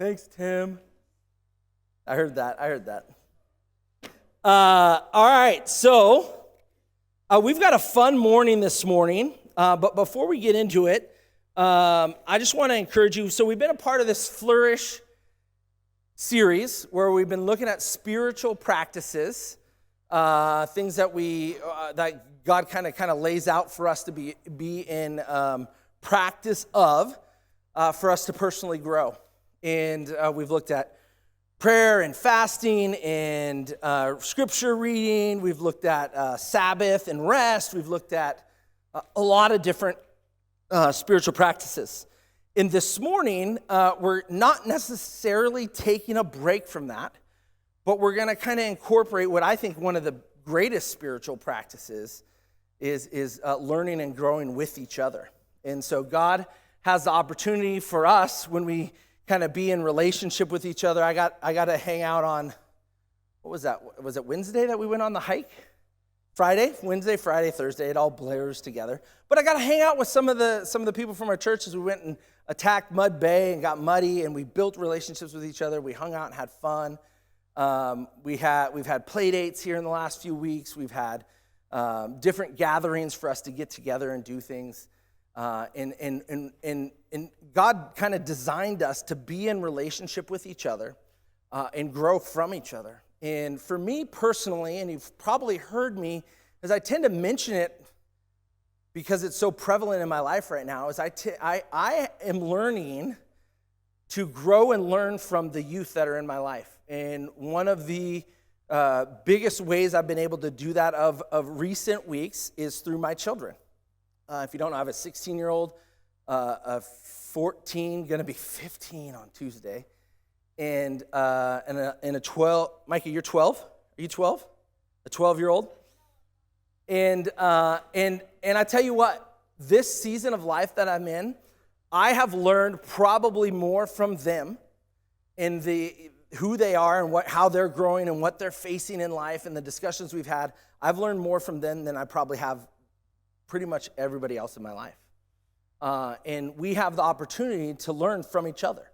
Thanks, Tim. I heard that. All right, so we've got a fun morning this morning, but before we get into it, I just want to encourage you. So we've been a part of this Flourish series where we've been looking at spiritual practices, things that that God kind of lays out for us to be in practice of, for us to personally grow. And we've looked at prayer and fasting and scripture reading. We've looked at Sabbath and rest. We've looked at a lot of different spiritual practices. And this morning, we're not necessarily taking a break from that, but we're going to kind of incorporate what I think one of the greatest spiritual practices is learning and growing with each other. And so God has the opportunity for us when we kind of be in relationship with each other. I got to hang out on, what was that? Was it Wednesday that we went on the hike? Wednesday, Friday, Thursday, it all blurs together. But I got to hang out with some of the people from our church as we went and attacked Mud Bay and got muddy, and we built relationships with each other. We hung out and had fun. We've had play dates here in the last few weeks. We've had different gatherings for us to get together and do things. And God kind of designed us to be in relationship with each other and grow from each other. And for me personally, and you've probably heard me, as I tend to mention it because it's so prevalent in my life right now, is I am learning to grow and learn from the youth that are in my life. And one of the biggest ways I've been able to do that of recent weeks is through my children. If you don't know, I have a 16-year-old, a 14, going to be 15 on Tuesday, and a 12. Micah, you're 12? Are you 12? A 12-year-old? And I tell you what, this season of life that I'm in, I have learned probably more from them and who they are and how they're growing and what they're facing in life and the discussions we've had. I've learned more from them than I probably have pretty much everybody else in my life. And we have the opportunity to learn from each other,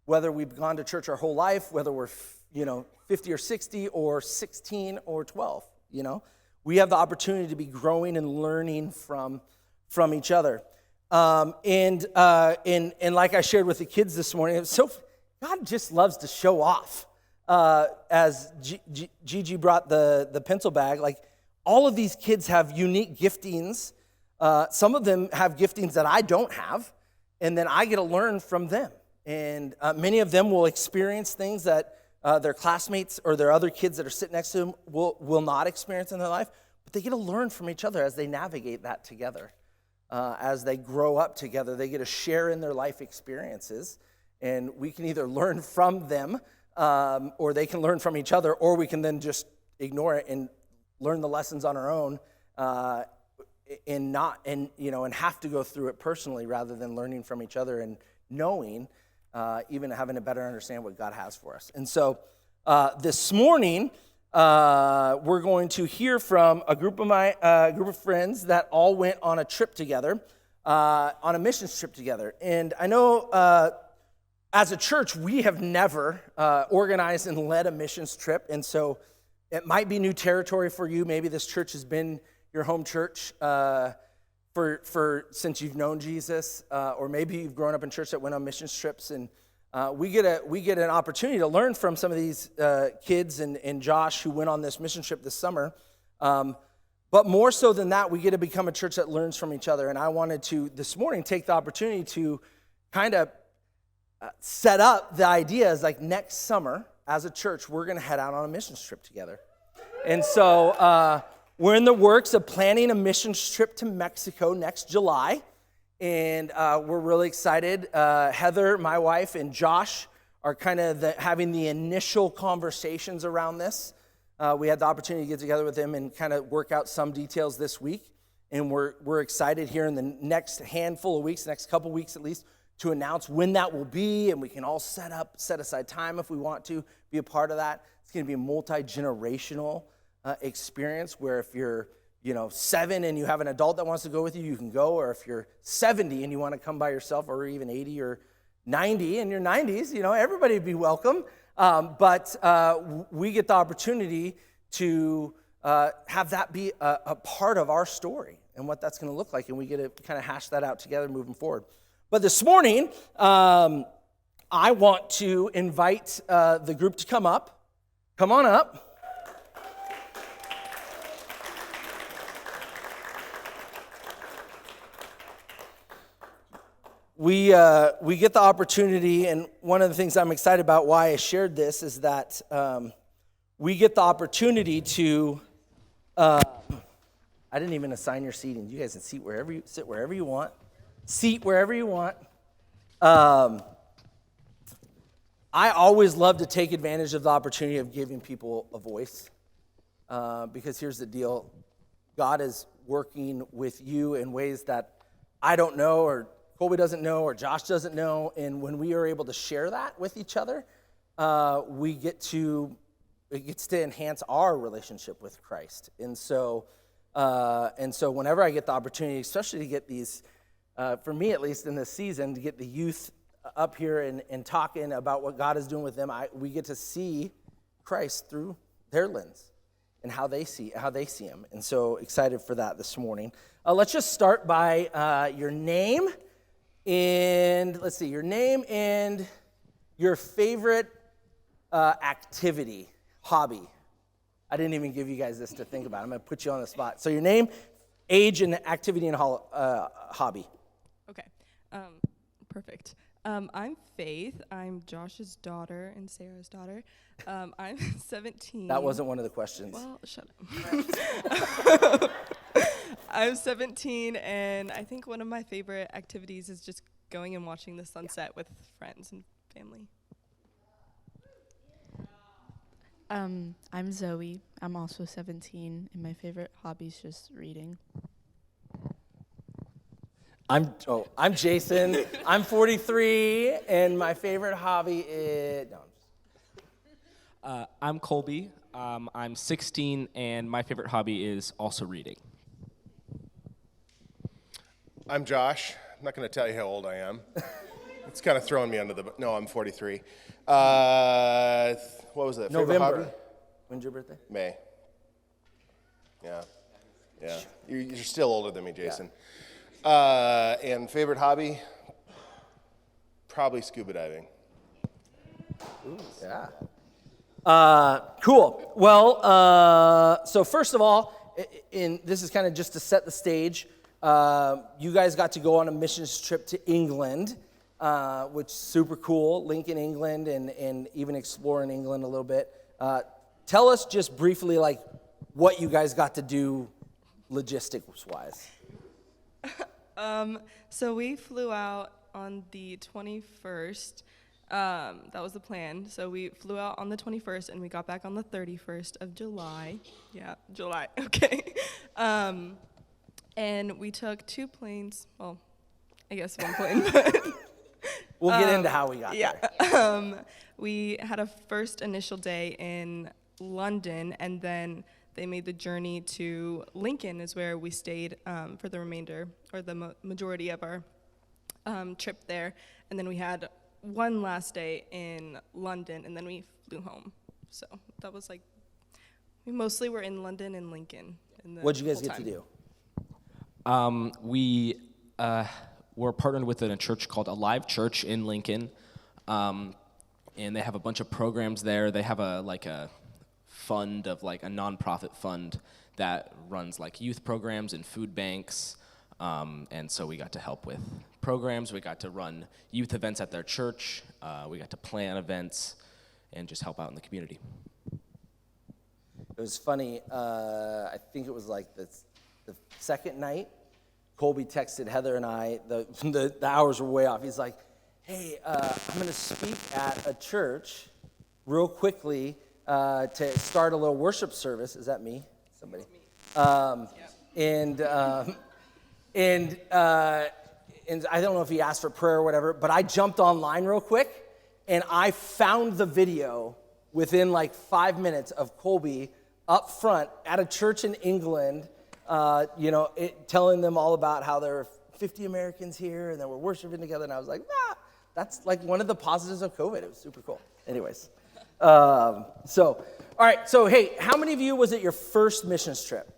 whether we've gone to church our whole life, whether we're 50 or 60 or 16 or 12, we have the opportunity to be growing and learning from each other. And like I shared with the kids this morning, God just loves to show off. As Gigi brought the pencil bag, like all of these kids have unique giftings. Some of them have giftings that I don't have, and then I get to learn from them. And many of them will experience things that their classmates or their other kids that are sitting next to them will not experience in their life, but they get to learn from each other as they navigate that together. As they grow up together, they get to share in their life experiences, and we can either learn from them, or they can learn from each other, or we can then just ignore it and learn the lessons on our own, and have to go through it personally rather than learning from each other and knowing, even having a better understand what God has for us. And so this morning, we're going to hear from a group of friends that all went on a trip together, on a missions trip together. And I know as a church, we have never organized and led a missions trip, and so it might be new territory for you. Maybe this church has been your home church for since you've known Jesus, or maybe you've grown up in church that went on missions trips, and we get an opportunity to learn from some of these kids and Josh who went on this mission trip this summer. But more so than that, we get to become a church that learns from each other. And I wanted to this morning take the opportunity to kind of set up the idea as like next summer as a church we're going to head out on a missions trip together. And so we're in the works of planning a missions trip to Mexico next July, and we're really excited. Heather, my wife, and Josh are kind of having the initial conversations around this. We had the opportunity to get together with them and kind of work out some details this week, and we're excited here in the next handful of weeks, next couple weeks at least, to announce when that will be, and we can all set aside time if we want to be a part of that. It's going to be a multi-generational experience where if you're 7 and you have an adult that wants to go with you, you can go, or if you're 70 and you want to come by yourself, or even 80 or 90 in your 90s, everybody would be welcome. But we get the opportunity to have that be a part of our story and what that's going to look like, and we get to kind of hash that out together moving forward. But this morning, I want to invite the group to come up. Come on up. We get the opportunity, and one of the things I'm excited about why I shared this is that we get the opportunity to, I didn't even assign your seating. You guys can sit wherever you want. Seat wherever you want. I always love to take advantage of the opportunity of giving people a voice, because here's the deal. God is working with you in ways that I don't know, or Colby doesn't know, or Josh doesn't know, and when we are able to share that with each other, it gets to enhance our relationship with Christ. And so whenever I get the opportunity, especially to get these, for me at least in this season, to get the youth up here and talking about what God is doing with them, we get to see Christ through their lens and how they see him. And so excited for that this morning. Let's just start by your name. And let's see, your name and your favorite activity, hobby. I didn't even give you guys this to think about. I'm going to put you on the spot. So your name, age, and activity and hobby. Okay, perfect. I'm Faith. I'm Josh's daughter and Sarah's daughter. I'm 17. That wasn't one of the questions. Well, shut up. I'm 17, and I think one of my favorite activities is just going and watching the sunset with friends and family. I'm Zoe. I'm also 17, and my favorite hobby is just reading. I'm Jason. I'm 43, and my favorite hobby is... No, I'm Colby. I'm 16, and my favorite hobby is also reading. I'm Josh. I'm not going to tell you how old I am. It's kind of throwing me under the... No, I'm 43. What was that? Favorite November. hobby? When's your birthday? May. Yeah. You're still older than me, Jason. Yeah. And favorite hobby? Probably scuba diving. Ooh, yeah. Cool. Well, so first of all, this is kind of just to set the stage. You guys got to go on a missions trip to England, which is super cool. Lincoln, England, and even exploring England a little bit. Tell us just briefly, like, what you guys got to do logistics-wise. So we flew out on the 21st. That was the plan. So we flew out on the 21st, and we got back on the 31st of July. Yeah, July. Okay. And we took 2 planes. Well, I guess 1 plane. But we'll get into how we got there. We had a first initial day in London, and then they made the journey to Lincoln, is where we stayed for the remainder, or the majority of our trip there. And then we had one last day in London, and then we flew home. So that was like, we mostly were in London and Lincoln. What'd you guys get to do? We were partnered with a church called Alive Church in Lincoln, and they have a bunch of programs there. They have a fund of a nonprofit fund that runs youth programs and food banks, and so we got to help with programs. We got to run youth events at their church. We got to plan events and just help out in the community. It was funny. I think it was the second night. Colby texted Heather and I. The hours were way off. He's like, "Hey, I'm going to speak at a church real quickly to start a little worship service." Is that me? Somebody. And I don't know if he asked for prayer or whatever, but I jumped online real quick, and I found the video within 5 minutes of Colby up front at a church in England, telling them all about how there are 50 Americans here and that we're worshiping together. And I was like, That's like one of the positives of COVID. It was super cool. Anyways, all right. So, hey, how many of you was it your first missions trip?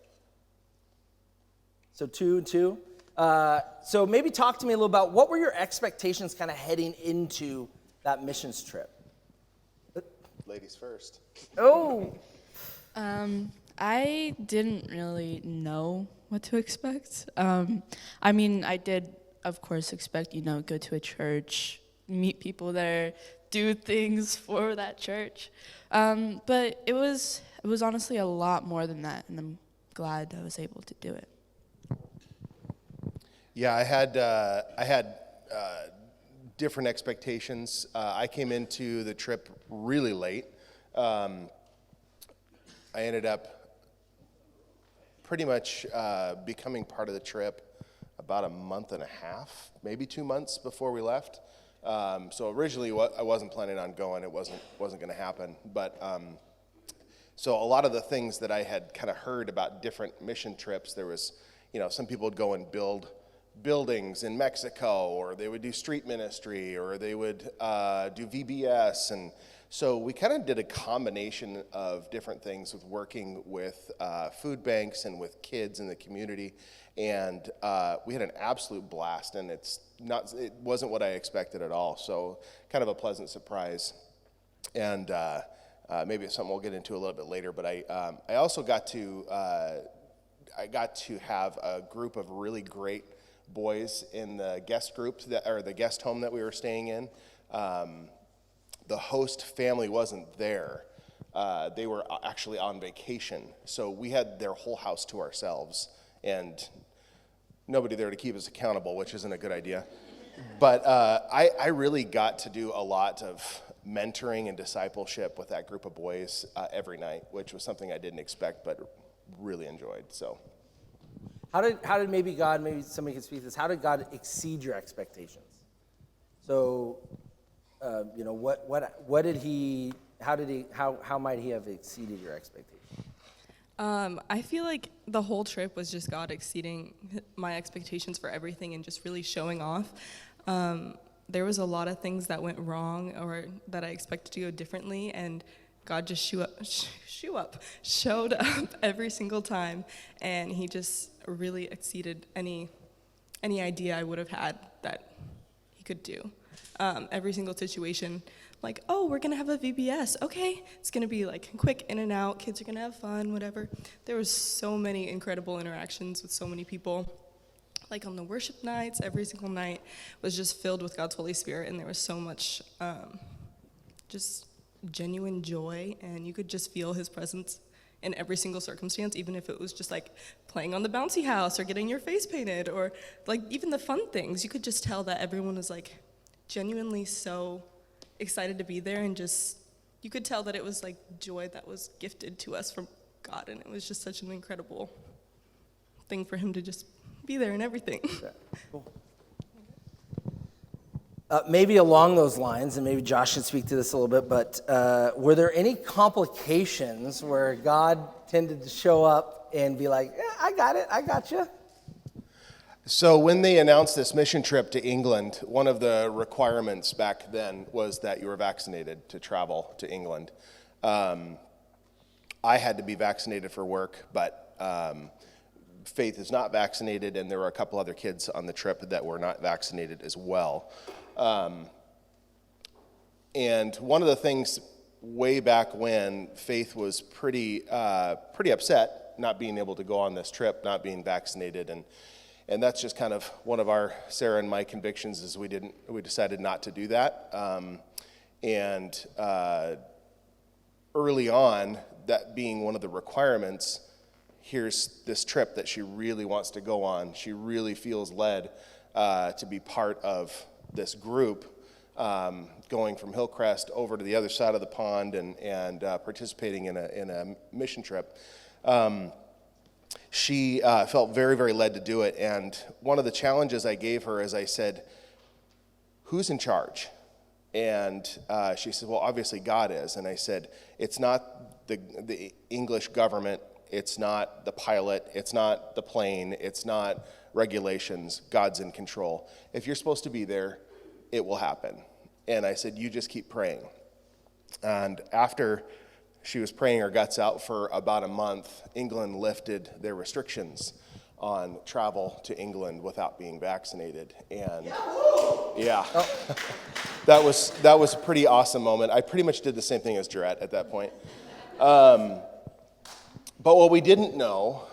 So 2 and 2. So maybe talk to me a little about what were your expectations kind of heading into that missions trip? Ladies first. Oh, I didn't really know what to expect. I mean, I did, of course, expect, go to a church, meet people there, do things for that church. But it was honestly a lot more than that, and I'm glad I was able to do it. Yeah, I had different expectations. I came into the trip really late. I ended up pretty much becoming part of the trip about a month and a half, maybe 2 months before we left. So originally, I wasn't planning on going. It wasn't going to happen. But so a lot of the things that I had kind of heard about different mission trips, there was, some people would go and build buildings in Mexico, or they would do street ministry, or they would do VBS. And so we kind of did a combination of different things with working with food banks and with kids in the community. And we had an absolute blast, and it wasn't what I expected at all. So kind of a pleasant surprise. And maybe it's something we'll get into a little bit later, but I also got to have a group of really great boys in the guest group the guest home that we were staying in. The host family wasn't there. They were actually on vacation, so we had their whole house to ourselves, and nobody there to keep us accountable, which isn't a good idea. But I really got to do a lot of mentoring and discipleship with that group of boys every night, which was something I didn't expect, but really enjoyed. So. how did maybe somebody can speak to this, how did God exceed your expectations? So, what did he, how might he have exceeded your expectations? I feel like the whole trip was just God exceeding my expectations for everything and just really showing off. There was a lot of things that went wrong or that I expected to go differently, and God just showed up every single time, and he just really exceeded any idea I would have had that he could do. Every single situation, like, oh, we're gonna have a VBS. Okay, it's gonna be like quick in and out. Kids are gonna have fun, whatever. There was so many incredible interactions with so many people. Like on the worship nights, every single night was just filled with God's Holy Spirit, and there was so much just genuine joy, and you could just feel his presence in every single circumstance, even if it was just like playing on the bouncy house or getting your face painted or like even the fun things. You could just tell that everyone was like genuinely so excited to be there, and just you could tell that it was like joy that was gifted to us from God, and it was just such an incredible thing for him to just be there and everything. Yeah, cool. Maybe along those lines, and maybe Josh should speak to this a little bit, but were there any complications where God tended to show up and be like, yeah, I got it, I got you? So when they announced this mission trip to England, one of the requirements back then was that you were vaccinated to travel to England. I had to be vaccinated for work, but Faith is not vaccinated, and there were a couple other kids on the trip that were not vaccinated as well. And one of the things way back when, Faith was pretty upset not being able to go on this trip, not being vaccinated, and that's just kind of one of Sarah and my convictions is we decided not to do that. And early on, that being one of the requirements, here's this trip that she really wants to go on. She really feels led to be part of this group, going from Hillcrest over to the other side of the pond and participating in a mission trip. She felt very, very led to do it. And one of the challenges I gave her is I said, who's in charge? And she said, well, obviously God is. And I said, it's not the English government. It's not the pilot. It's not the plane. It's not regulations. God's in control. If you're supposed to be there, it will happen. And I said, you just keep praying. And after she was praying her guts out for about a month, England lifted their restrictions on travel to England without being vaccinated. And yeah, that was a pretty awesome moment. I pretty much did the same thing as Jarrett at that point. But what we didn't know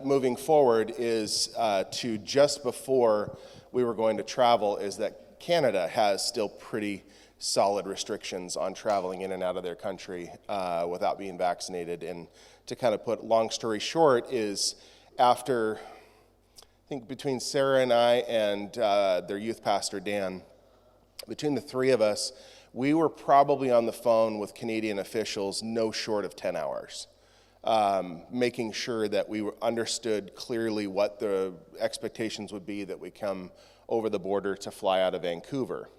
moving forward is to just before we were going to travel is that Canada has still pretty solid restrictions on traveling in and out of their country without being vaccinated. And to kind of put long story short is after, I think between Sarah and I and their youth pastor, Dan, between the three of us, we were probably on the phone with Canadian officials no short of 10 hours, making sure that we understood clearly what the expectations would be that we come over the border to fly out of Vancouver,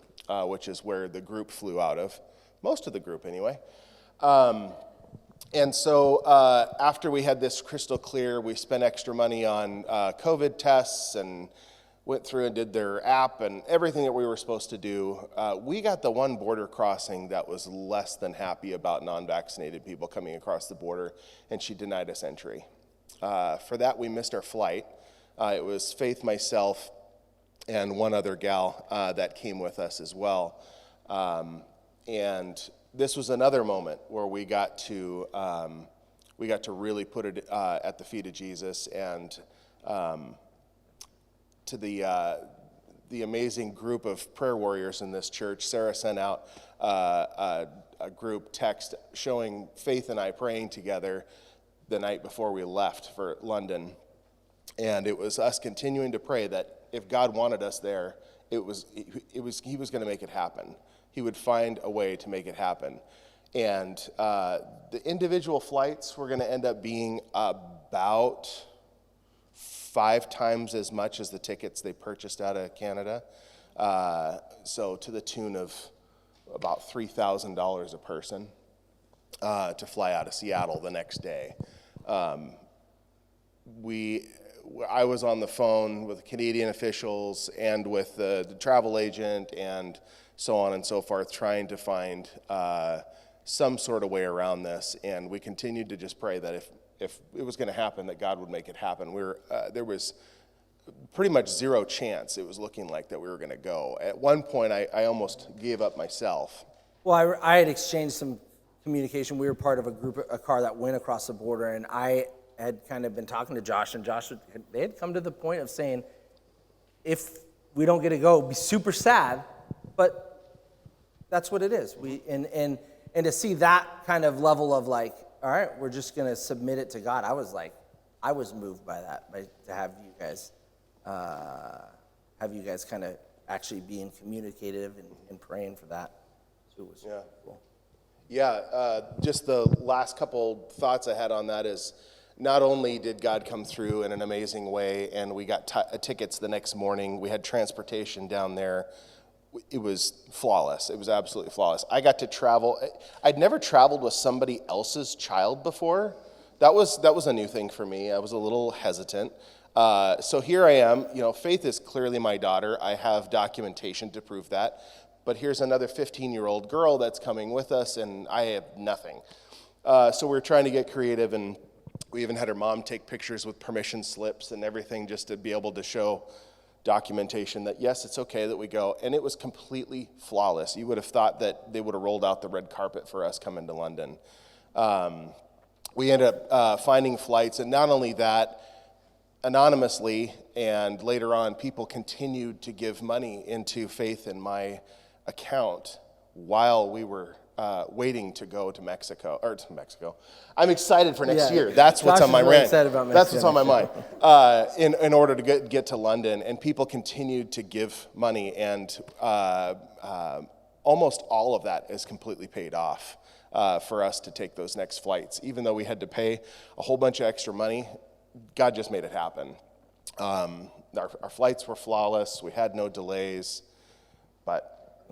which is where the group flew out of, most of the group anyway. And so after we had this crystal clear, we spent extra money on COVID tests and went through and did their app and everything that we were supposed to do. We got the one border crossing that was less than happy about non-vaccinated people coming across the border, and she denied us entry. For that, we missed our flight. It was Faith, myself, and one other gal that came with us as well. And this was another moment where we got to really put it at the feet of Jesus, and to the amazing group of prayer warriors in this church. Sarah sent out a group text showing Faith and I praying together the night before we left for London, and it was us continuing to pray that if God wanted us there, He was going to make it happen. He would find a way to make it happen. And the individual flights were going to end up being about 5 times as much as the tickets they purchased out of Canada. So to the tune of about $3,000 a person to fly out of Seattle the next day. I was on the phone with Canadian officials and with the travel agent and so on and so forth, trying to find some sort of way around this. And we continued to just pray that if it was going to happen, that God would make it happen. There was pretty much zero chance it was looking like that we were going to go. At one point, I almost gave up myself. Well, I had exchanged some communication. We were part of a car that went across the border, and I had kind of been talking to Josh, and they had come to the point of saying, if we don't get to go, it'd be super sad, but that's what it is. And to see that kind of level of like, all right, we're just going to submit it to God. I was moved by that, to have you guys kind of actually being communicative and praying for that. So it was cool. Yeah, just the last couple thoughts I had on that is, not only did God come through in an amazing way, and we got tickets the next morning, we had transportation down there. It was flawless. It was absolutely flawless. I got to travel. I'd never traveled with somebody else's child before. That was a new thing for me. I was a little hesitant. So here I am. Faith is clearly my daughter. I have documentation to prove that. But here's another 15-year-old girl that's coming with us, and I have nothing. So we're trying to get creative, and we even had her mom take pictures with permission slips and everything just to be able to show documentation that, yes, it's okay that we go. And it was completely flawless. You would have thought that they would have rolled out the red carpet for us coming to London. We ended up finding flights, and not only that, anonymously, and later on, people continued to give money into Faith in my account while we were waiting to go to Mexico. I'm excited for next year. That's what's on my mind. That's what's on my mind. In order to get to London, and people continued to give money, and almost all of that is completely paid off for us to take those next flights. Even though we had to pay a whole bunch of extra money, God just made it happen. Our flights were flawless. We had no delays, but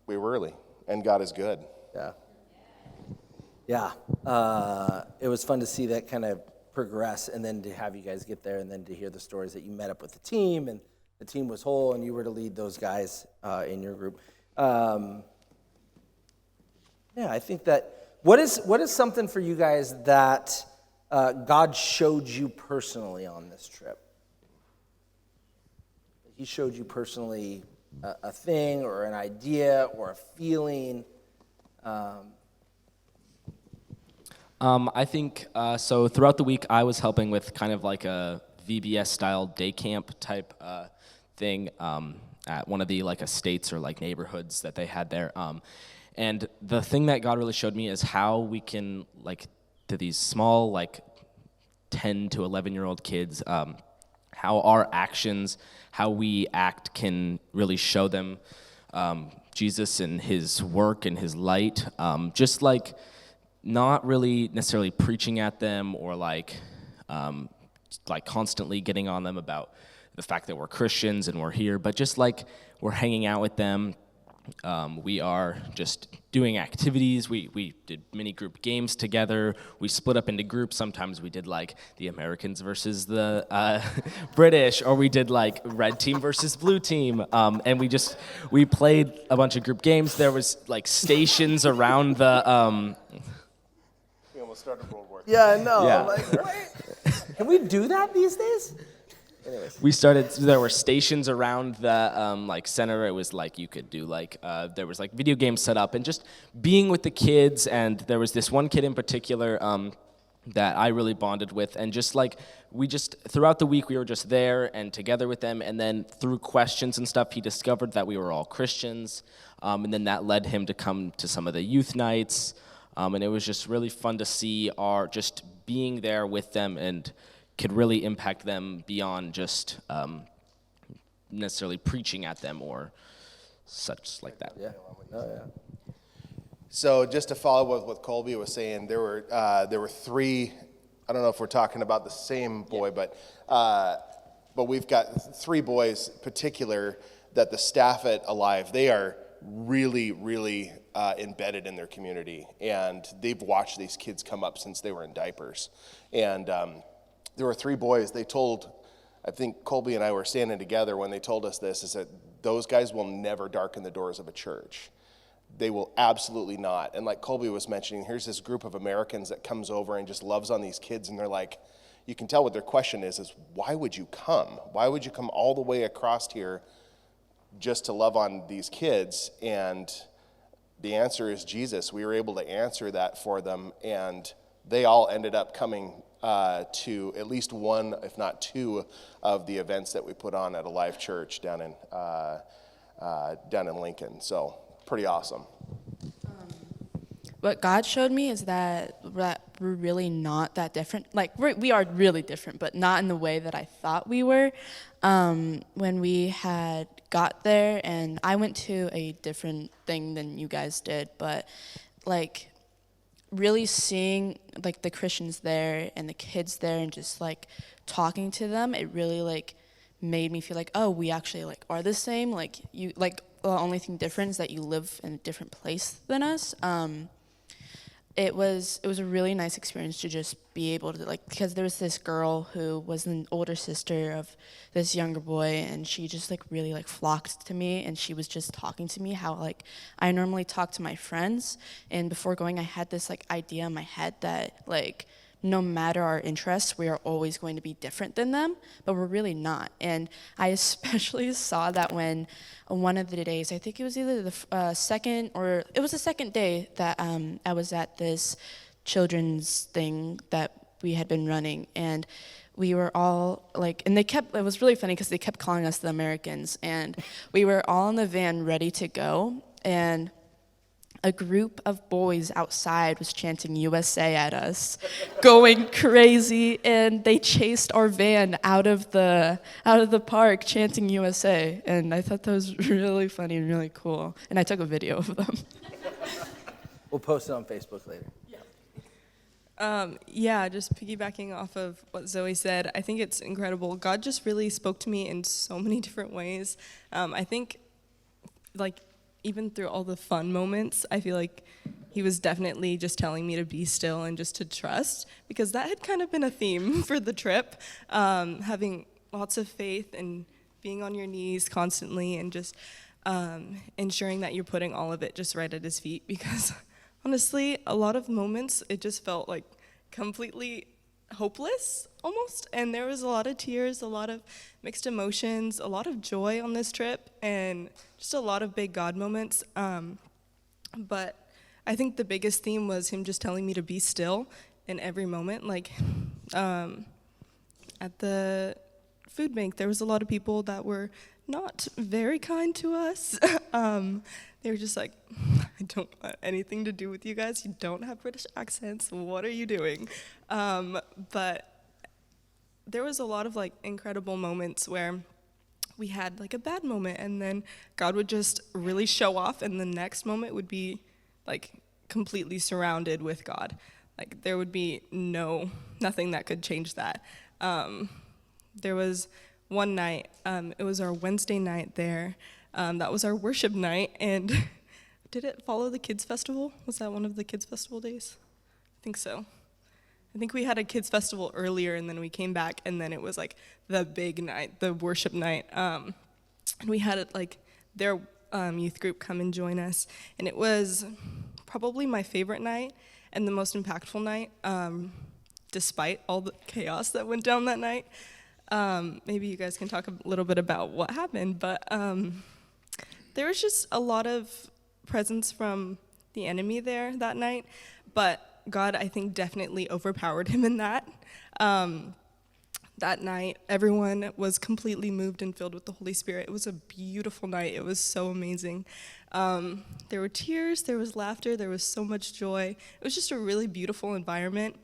we were early. And God is good. Yeah. It was fun to see that kind of progress, and then to have you guys get there, and then to hear the stories that you met up with the team, and the team was whole, and you were to lead those guys in your group. Yeah, I think that, what is something for you guys that God showed you personally on this trip? He showed you personally a thing or an idea or a feeling. I think, so throughout the week, I was helping with kind of like a VBS-style day camp type thing at one of the like estates or like neighborhoods that they had there. And the thing that God really showed me is how we can, like, to these small, like, 10 to 11-year-old kids, how our actions, how we act can really show them Jesus and his work and his light. Just like not really necessarily preaching at them or like constantly getting on them about the fact that we're Christians and we're here, but just like we're hanging out with them. We are just doing activities. We did mini group games together. We split up into groups. Sometimes we did like the Americans versus the British, or we did like red team versus blue team. And we played a bunch of group games. There was like stations around the. We almost started World War. Yeah, I know. Yeah. I'm like, wait, can we do that these days? Anyways. There were stations around the like center. It was like you could do like, there was like video games set up and just being with the kids. And there was this one kid in particular that I really bonded with. And just like, throughout the week, we were just there and together with them. And then through questions and stuff, he discovered that we were all Christians. And then that led him to come to some of the youth nights. And it was just really fun to see our just being there with them and could really impact them beyond just necessarily preaching at them or such like that. Yeah. Oh, yeah. So just to follow up with what Colby was saying, there were three. I don't know if we're talking about the same boy, but we've got three boys particular that the staff at Alive, they are really, really embedded in their community, and they've watched these kids come up since they were in diapers, and there were three boys. They told, I think Colby and I were standing together when they told us this, is that those guys will never darken the doors of a church. They will absolutely not. And like Colby was mentioning, here's this group of Americans that comes over and just loves on these kids, and they're like, you can tell what their question is why would you come? Why would you come all the way across here just to love on these kids? And the answer is Jesus. We were able to answer that for them, and they all ended up coming to at least one, if not two, of the events that we put on at Alive Church down in Lincoln. So pretty awesome. What God showed me is that we're really not that different. Like, we are really different, but not in the way that I thought we were. When we had got there, and I went to a different thing than you guys did, but like really seeing like the Christians there and the kids there and just like talking to them, it really like made me feel like, oh, we actually like are the same. Like you, like the only thing different is that you live in a different place than us. It was a really nice experience to just be able to like, because there was this girl who was an older sister of this younger boy, and she just like really like flocked to me, and she was just talking to me how like I normally talk to my friends, and before going I had this like idea in my head that like no matter our interests, we are always going to be different than them, but we're really not. And I especially saw that when one of the days, I think it was either the second day that I was at this children's thing that we had been running, and we were all like, and it was really funny because they kept calling us the Americans, and we were all in the van ready to go, and a group of boys outside was chanting USA at us, going crazy, and they chased our van out of the park chanting USA, and I thought that was really funny and really cool, and I took a video of them. We'll post it on Facebook later. Yeah, just piggybacking off of what Zoe said, I think it's incredible. God just really spoke to me in so many different ways. I think, like, even through all the fun moments, I feel like he was definitely just telling me to be still and just to trust, because that had kind of been a theme for the trip, having lots of faith and being on your knees constantly and just ensuring that you're putting all of it just right at his feet, because honestly, a lot of moments it just felt like completely hopeless almost, and there was a lot of tears, a lot of mixed emotions, a lot of joy on this trip, and just a lot of big God moments. But I think the biggest theme was him just telling me to be still in every moment. Like at the food bank, there was a lot of people that were not very kind to us. They were just like, I don't want anything to do with you guys. You don't have British accents. What are you doing? But there was a lot of like incredible moments where we had like a bad moment, and then God would just really show off, and the next moment would be like completely surrounded with God. Like there would be nothing that could change that. There was one night, it was our Wednesday night there. That was our worship night, and did it follow the kids festival? Was that one of the kids festival days? I think so. I think we had a kids festival earlier, and then we came back, and then it was like the big night, the worship night. And we had like their youth group come and join us, and it was probably my favorite night and the most impactful night, despite all the chaos that went down that night. Maybe you guys can talk a little bit about what happened, but there was just a lot of presence from the enemy there that night, but God, I think, definitely overpowered him in that. That night, everyone was completely moved and filled with the Holy Spirit. It was a beautiful night. It was so amazing. There were tears, there was laughter, there was so much joy. It was just a really beautiful environment.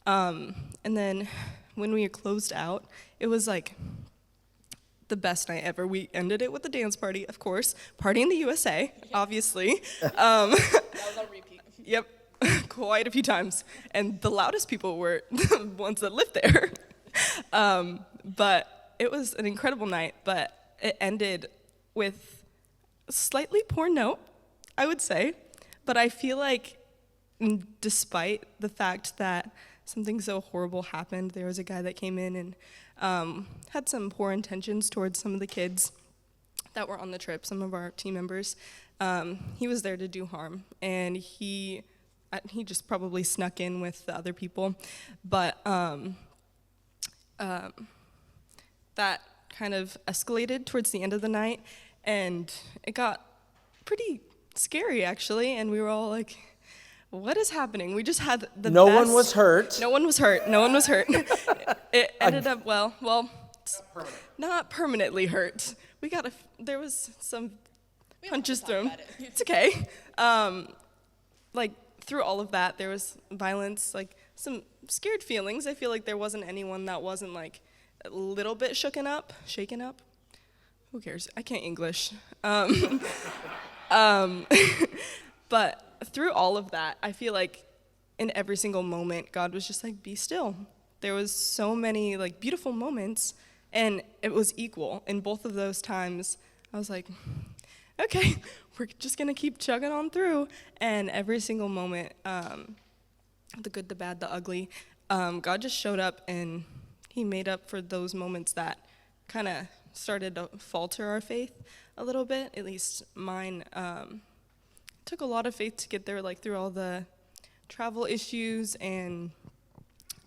And then when we closed out, it was like the best night ever. We ended it with a dance party, of course. Party in the USA, obviously. That was on repeat. Yep, quite a few times. And the loudest people were the ones that lived there. But it was an incredible night, but it ended with a slightly poor note, I would say. But I feel like despite the fact that something so horrible happened, there was a guy that came in and had some poor intentions towards some of the kids that were on the trip, some of our team members. He was there to do harm, and he just probably snuck in with the other people. But that kind of escalated towards the end of the night, and it got pretty scary, actually, and we were all like, what is happening? We just had the No best... one was hurt. No one was hurt. No one was hurt. It ended up well, not permanently hurt. There was some punches thrown. It's okay. Like, through all of that, there was violence, like some scared feelings. I feel like there wasn't anyone that wasn't like a little bit shaken up. Who cares? I can't English. But through all of that, I feel like in every single moment, God was just like, be still. There was so many like beautiful moments, and it was equal. In both of those times, I was like, okay, we're just gonna keep chugging on through. And every single moment, the good, the bad, the ugly, God just showed up, and he made up for those moments that kind of started to falter our faith a little bit. At least mine. Took a lot of faith to get there, like through all the travel issues and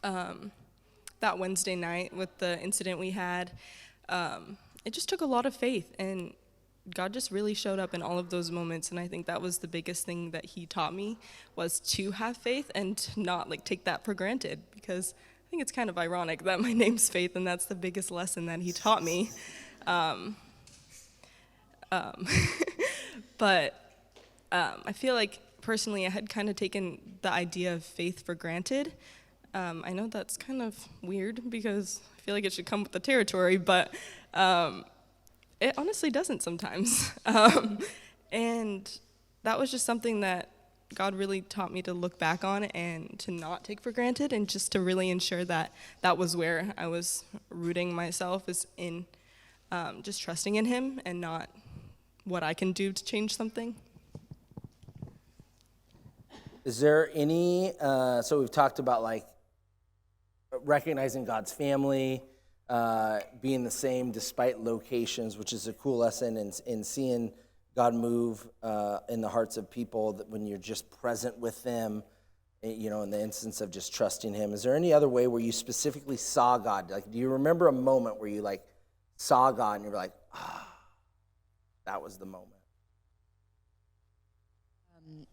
that Wednesday night with the incident we had. It just took a lot of faith, and God just really showed up in all of those moments. And I think that was the biggest thing that he taught me, was to have faith and to not like take that for granted, because I think it's kind of ironic that my name's Faith, and that's the biggest lesson that he taught me. But I feel like personally I had kind of taken the idea of faith for granted. I know that's kind of weird because I feel like it should come with the territory, but it honestly doesn't sometimes. And that was just something that God really taught me to look back on and to not take for granted, and just to really ensure that that was where I was rooting myself, is in just trusting in him and not what I can do to change something. Is there any, so we've talked about like recognizing God's family, being the same despite locations, which is a cool lesson, and seeing God move in the hearts of people that when you're just present with them, in the instance of just trusting him? Is there any other way where you specifically saw God? Like, do you remember a moment where you like saw God and you were like, that was the moment?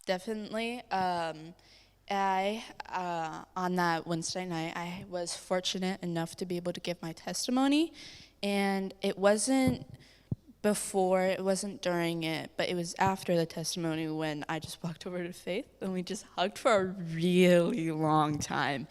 Definitely. I on that Wednesday night, I was fortunate enough to be able to give my testimony, and it wasn't before, it wasn't during it, but it was after the testimony when I just walked over to Faith and we just hugged for a really long time.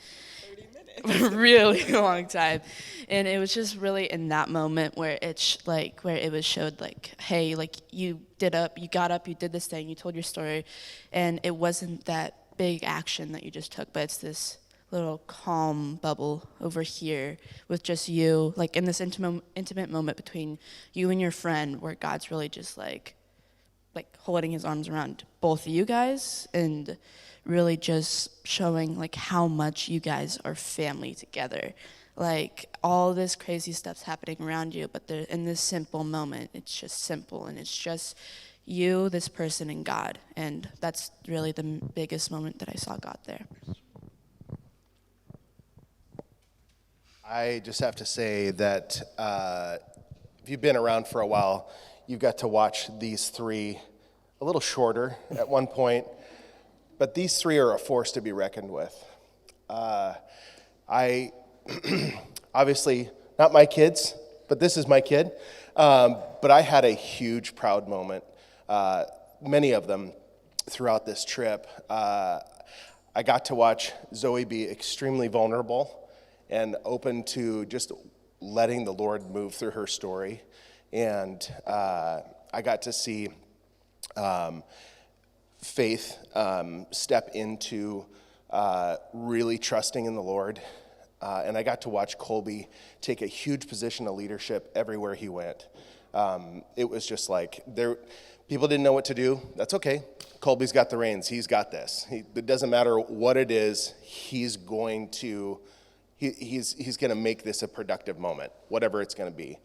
30 minutes. Really long time. And it was just really in that moment where where it was showed like, hey, like you got up, you did this thing, you told your story, and it wasn't that big action that you just took, but it's this little calm bubble over here with just you, like in this intimate moment between you and your friend, where God's really just like holding his arms around both of you guys and really just showing like how much you guys are family together. Like all this crazy stuff's happening around you, but in this simple moment, it's just simple, and it's just you, this person, and God. And that's really the biggest moment that I saw God there. I just have to say that if you've been around for a while, you've got to watch these three a little shorter at one point, but these three are a force to be reckoned with. I obviously not my kids, but this is my kid. But I had a huge proud moment, many of them throughout this trip. I got to watch Zoe be extremely vulnerable and open to just letting the Lord move through her story. And I got to see Faith step into really trusting in the Lord. And I got to watch Colby take a huge position of leadership everywhere he went. It was just like, people didn't know what to do. That's okay. Colby's got the reins. He's got this. It doesn't matter what it is. He's going to make this a productive moment, whatever it's going to be.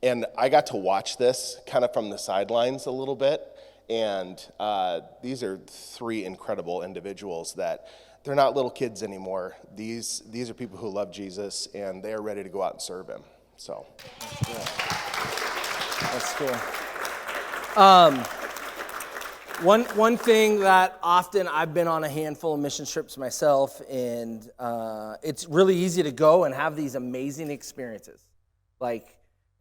And I got to watch this kind of from the sidelines a little bit. And these are three incredible individuals that they're not little kids anymore. These are people who love Jesus, and they are ready to go out and serve him. So that's cool. One thing that often I've been on a handful of mission trips myself, and it's really easy to go and have these amazing experiences.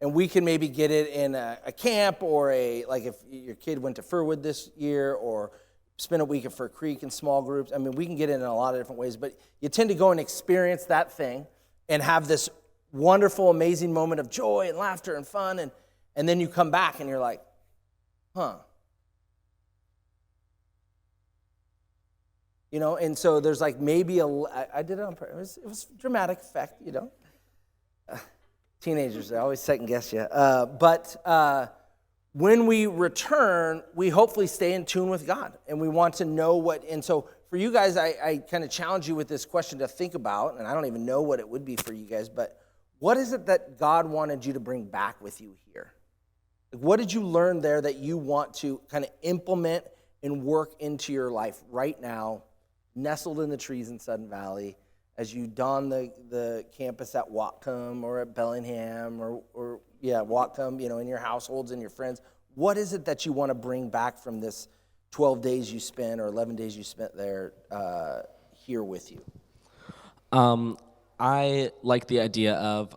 And we can maybe get it in a camp or if your kid went to Furwood this year or spend a week at Fur Creek in small groups. I mean, we can get it in a lot of different ways, but you tend to go and experience that thing and have this wonderful, amazing moment of joy and laughter and fun, and then you come back and you're like, and so there's like maybe I did it on purpose. It was dramatic effect, Teenagers, they always second guess you. But when we return, we hopefully stay in tune with God, and we want to know and so for you guys, I kind of challenge you with this question to think about, and I don't even know what it would be for you guys, but what is it that God wanted you to bring back with you here? What did you learn there that you want to kind of implement and work into your life right now, nestled in the trees in Sudden Valley, as you don the campus at Whatcom or at Bellingham or Whatcom, in your households and your friends? What is it that you want to bring back from this 12 days you spent or 11 days you spent there here with you? I like the idea of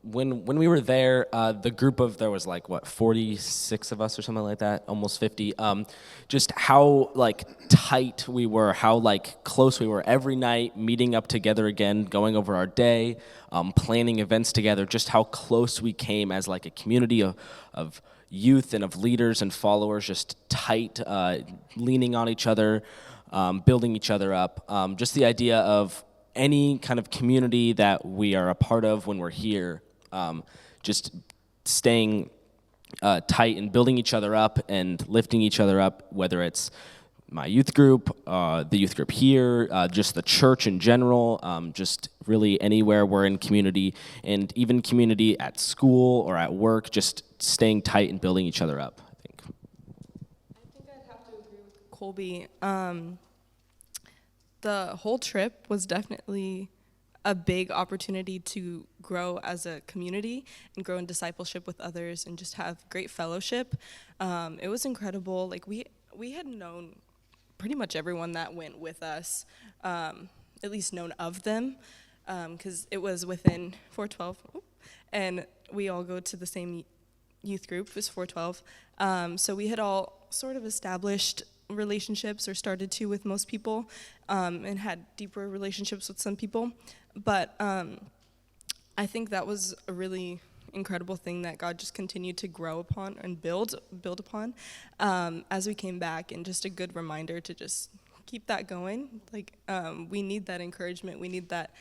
when we were there, the group of, there was 46 of us or something like that, almost 50, just how tight we were, how close we were every night, meeting up together again, going over our day, planning events together, just how close we came as a community of youth and of leaders and followers, just tight, leaning on each other, building each other up. Just the idea of any kind of community that we are a part of when we're here, just staying tight and building each other up and lifting each other up, whether it's my youth group, the youth group here, just the church in general, just really anywhere we're in community, and even community at school or at work, just staying tight and building each other up, I think. I think I'd have to agree with Colby. The whole trip was definitely a big opportunity to grow as a community and grow in discipleship with others and just have great fellowship. It was incredible. Like we had known pretty much everyone that went with us, at least known of them, because it was within 412, and we all go to the same youth group, it was 412. So we had all sort of established relationships, or started to, with most people, and had deeper relationships with some people. But I think that was a really incredible thing that God just continued to grow upon and build upon as we came back, and just a good reminder to just keep that going. Like we need that encouragement, we need that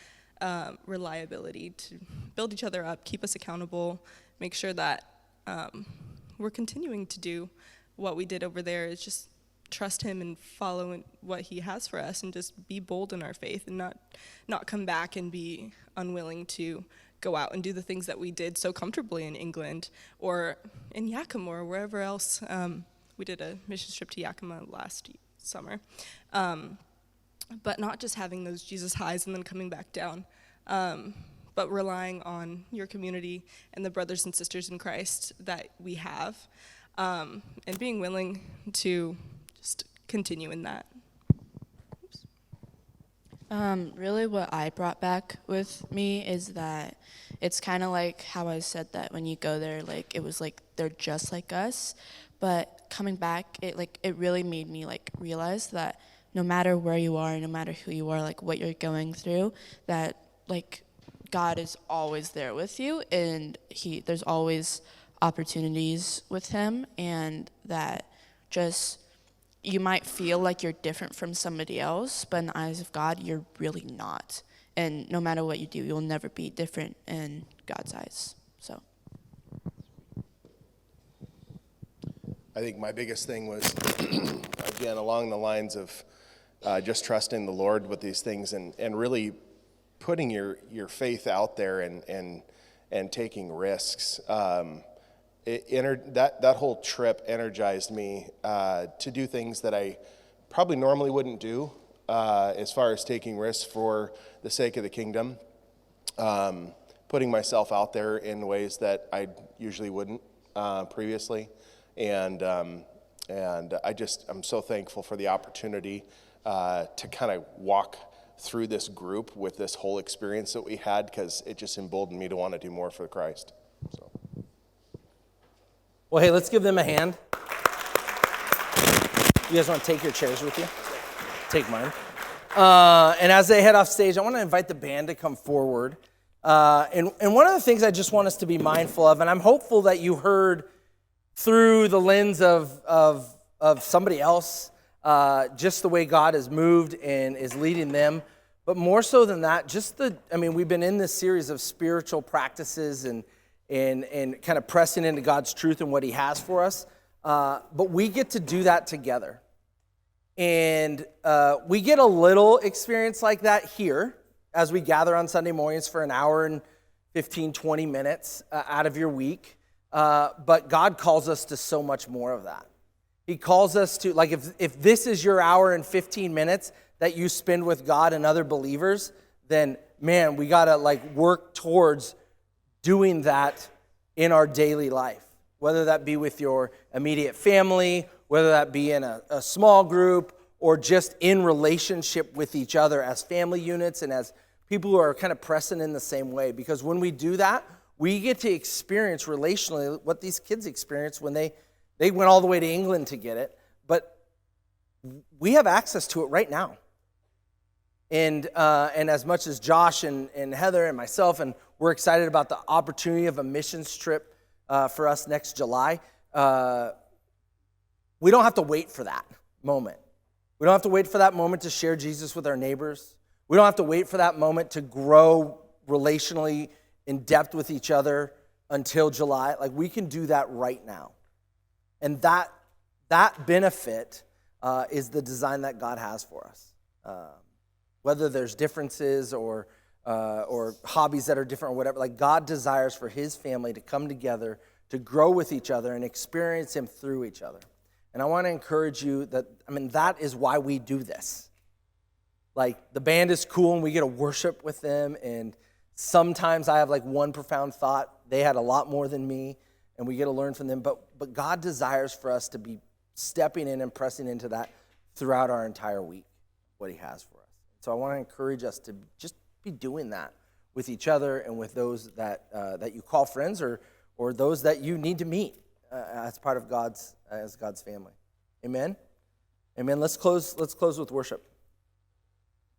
reliability to build each other up, keep us accountable, make sure that we're continuing to do what we did over there. Is just trust him and follow in what he has for us, and just be bold in our faith, and not come back and be unwilling to go out and do the things that we did so comfortably in England or in Yakima or wherever else. We did a mission trip to Yakima last summer. But not just having those Jesus highs and then coming back down, but relying on your community and the brothers and sisters in Christ that we have, and being willing to just continue in that. Really what I brought back with me is that it's kind of like how I said that when you go there, like it was like they're just like us, but coming back, it really made me like realize that no matter where you are, no matter who you are, like what you're going through, that like God is always there with you, and there's always opportunities with him, and that just you might feel like you're different from somebody else, but in the eyes of God, you're really not. And no matter what you do, you'll never be different in God's eyes. So I think my biggest thing was, again, along the lines of just trusting the Lord with these things, and really putting your faith out there and taking risks. That whole trip energized me to do things that I probably normally wouldn't do, as far as taking risks for the sake of the kingdom, putting myself out there in ways that I usually wouldn't previously, and I'm so thankful for the opportunity to kind of walk through this group with this whole experience that we had, because it just emboldened me to want to do more for Christ. So. Well, hey, let's give them a hand. You guys want to take your chairs with you? Take mine. And as they head off stage, I want to invite the band to come forward. And one of the things I just want us to be mindful of, and I'm hopeful that you heard through the lens of somebody else, just the way God has moved and is leading them. But more so than that, we've been in this series of spiritual practices and kind of pressing into God's truth and what he has for us. But we get to do that together. And we get a little experience like that here as we gather on Sunday mornings for an hour and 15, 20 minutes out of your week. But God calls us to so much more of that. He calls us to, like, if this is your hour and 15 minutes that you spend with God and other believers, then, man, we got to, like, work towards doing that in our daily life, whether that be with your immediate family, whether that be in a small group, or just in relationship with each other as family units and as people who are kind of pressing in the same way. Because when we do that, we get to experience relationally what these kids experienced when they went all the way to England to get it, but we have access to it right now. And as much as Josh and Heather and myself, and we're excited about the opportunity of a missions trip for us next July, we don't have to wait for that moment. We don't have to wait for that moment to share Jesus with our neighbors. We don't have to wait for that moment to grow relationally in depth with each other until July. Like, we can do that right now. And that benefit is the design that God has for us. Whether there's differences or hobbies that are different or whatever, like God desires for his family to come together, to grow with each other and experience him through each other. And I want to encourage you that is why we do this. Like, the band is cool and we get to worship with them, and sometimes I have like one profound thought. They had a lot more than me, and we get to learn from them. But God desires for us to be stepping in and pressing into that throughout our entire week, what he has for us. So I want to encourage us to just be doing that with each other and with those that you call friends or those that you need to meet as part of God's family. Amen? Amen. Let's close with worship.